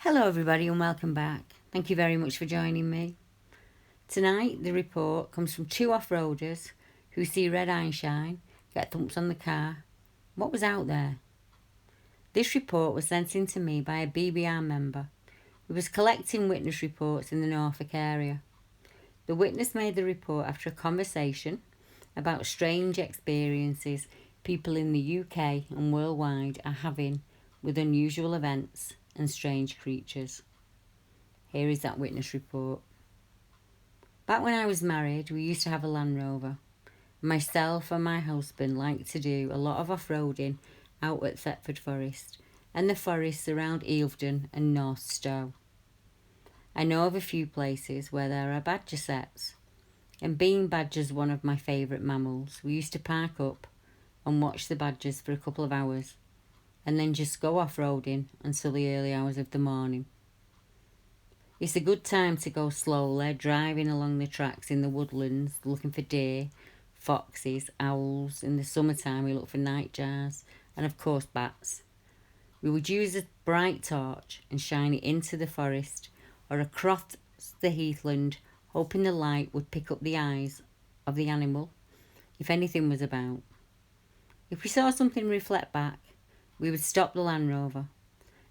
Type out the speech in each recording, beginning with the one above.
Hello everybody and welcome back. Thank you very much for joining me. Tonight the report comes from two off-roaders who see red eyeshine, get thumps on the car. What was out there? This report was sent in to me by a BBR member who was collecting witness reports in the Norfolk area. The witness made the report after a conversation about strange experiences people in the UK and worldwide are having with unusual events and strange creatures. Here is that witness report. Back when I was married, we used to have a Land Rover. Myself and my husband liked to do a lot of off-roading out at Thetford Forest and the forests around Eildon and North Stow. I know of a few places where there are badger sets, and being badgers one of my favourite mammals, we used to park up and watch the badgers for a couple of hours and then just go off-roading until the early hours of the morning. It's a good time to go slowly, driving along the tracks in the woodlands, looking for deer, foxes, owls. In the summertime we look for nightjars and of course bats. We would use a bright torch and shine it into the forest or across the heathland, hoping the light would pick up the eyes of the animal if anything was about. If we saw something reflect back, we would stop the Land Rover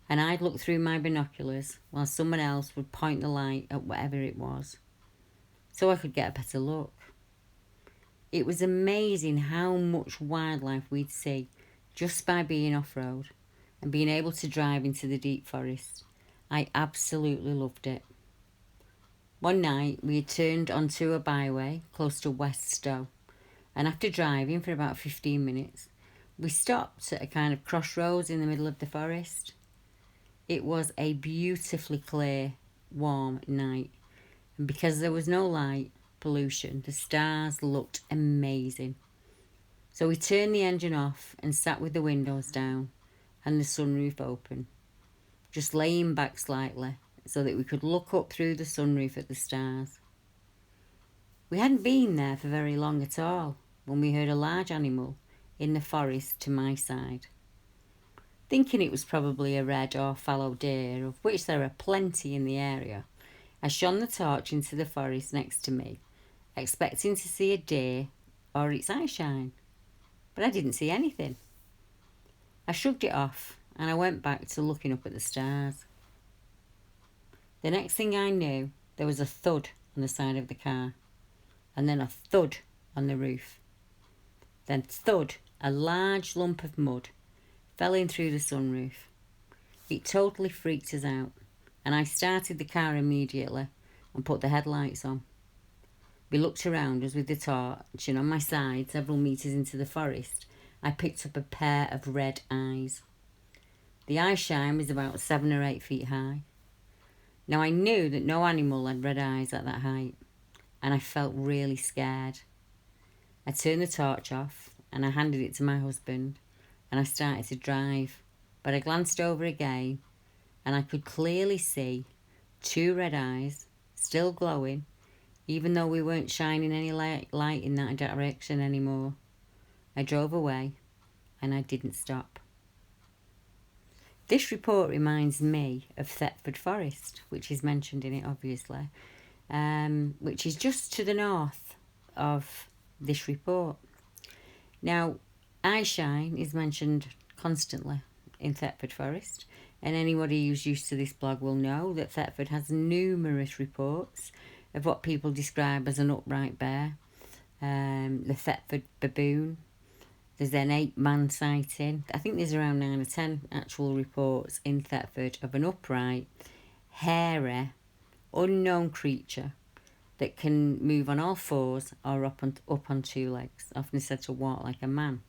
and I'd look through my binoculars while someone else would point the light at whatever it was, so I could get a better look. It was amazing how much wildlife we'd see just by being off-road and being able to drive into the deep forest. I absolutely loved it. One night we had turned onto a byway close to West Stow, and after driving for about 15 minutes, we stopped at a kind of crossroads in the middle of the forest. It was a beautifully clear, warm night, and because there was no light pollution, the stars looked amazing. So we turned the engine off and sat with the windows down and the sunroof open, just laying back slightly so that we could look up through the sunroof at the stars. We hadn't been there for very long at all when we heard a large animal in the forest to my side. Thinking it was probably a red or fallow deer, of which there are plenty in the area, I shone the torch into the forest next to me, expecting to see a deer or its eyeshine, but I didn't see anything. I shrugged it off and I went back to looking up at the stars. The next thing I knew, there was a thud on the side of the car, and then a thud on the roof. Then thud, a large lump of mud fell in through the sunroof. It totally freaked us out, and I started the car immediately and put the headlights on. We looked around us with the torch, and on my side, several metres into the forest, I picked up a pair of red eyes. The eyeshine was about 7 or 8 feet high. Now I knew that no animal had red eyes at that height, and I felt really scared. I turned the torch off and I handed it to my husband and I started to drive, but I glanced over again and I could clearly see 2 red eyes still glowing, even though we weren't shining any light in that direction anymore. I drove away and I didn't stop. This report reminds me of Thetford Forest, which is mentioned in it obviously, which is just to the north of this report. Now, eyeshine is mentioned constantly in Thetford Forest, and anybody who's used to this blog will know that Thetford has numerous reports of what people describe as an upright bear, the Thetford baboon. There's an 8-man sighting. I think there's around 9 or 10 actual reports in Thetford of an upright, hairy, unknown creature that can move on all fours or up on 2 legs, often said to walk like a man.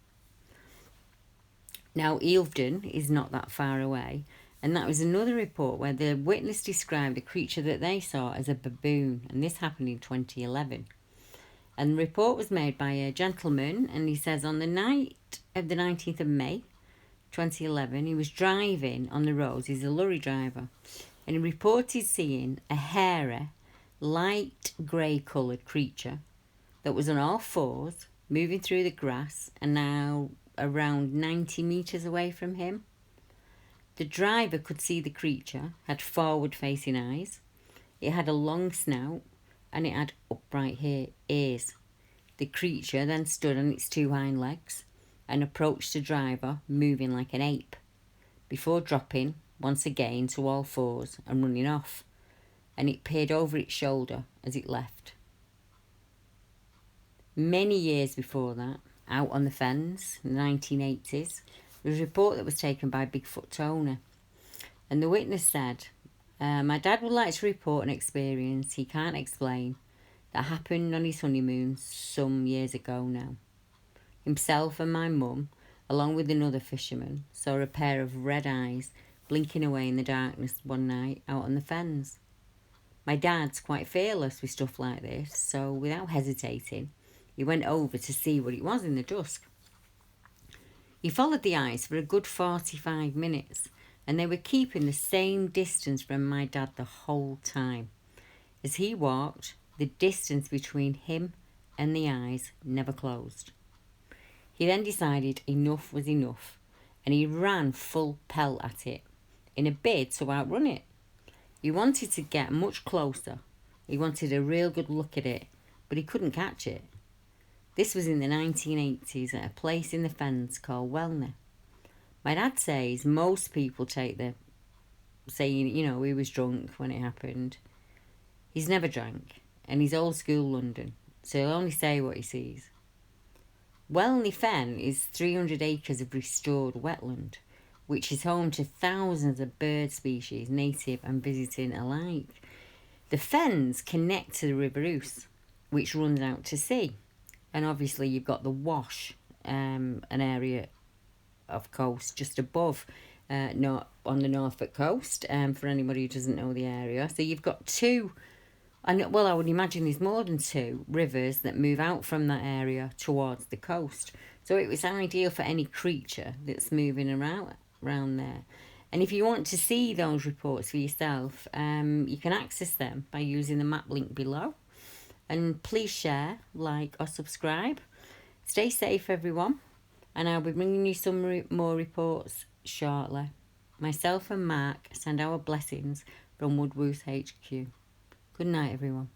Now, Eildon is not that far away, and that was another report where the witness described a creature that they saw as a baboon, and this happened in 2011. And the report was made by a gentleman, and he says on the night of the 19th of May 2011, he was driving on the roads. He's a lorry driver, and he reported seeing a hairy, light grey coloured creature that was on all fours, moving through the grass, and now around 90 metres away from him. The driver could see the creature had forward-facing eyes, it had a long snout, and it had upright ears. The creature then stood on its two hind legs and approached the driver, moving like an ape, before dropping once again to all fours and running off, and it peered over its shoulder as it left. Many years before that, out on the Fens in the 1980s, there was a report that was taken by Bigfoot Tony, and the witness said, my dad would like to report an experience he can't explain that happened on his honeymoon some years ago now. Himself and my mum, along with another fisherman, saw a pair of red eyes blinking away in the darkness one night out on the Fens. My dad's quite fearless with stuff like this, so without hesitating, he went over to see what it was in the dusk. He followed the eyes for a good 45 minutes, and they were keeping the same distance from my dad the whole time. As he walked, the distance between him and the eyes never closed. He then decided enough was enough, and he ran full pelt at it, in a bid to outrun it. He wanted to get much closer. He wanted a real good look at it, but he couldn't catch it. This was in the 1980s at a place in the Fens called Wellney. My dad says most people take the saying, he was drunk when it happened. He's never drank, and he's old school London, so he'll only say what he sees. Wellney Fen is 300 acres of restored wetland, which is home to thousands of bird species, native and visiting alike. The Fens connect to the River Ouse, which runs out to sea. And obviously you've got the Wash, an area of coast just above, not on the Norfolk coast, for anybody who doesn't know the area. So you've got two, and well, I would imagine there's more than two rivers that move out from that area towards the coast. So it was ideal for any creature that's moving around there. And if you want to see those reports for yourself, you can access them by using the map link below. And please share, like or subscribe. Stay safe, everyone. And I'll be bringing you some more reports shortly. Myself and Mark send our blessings from Woodwooth HQ. Good night, everyone.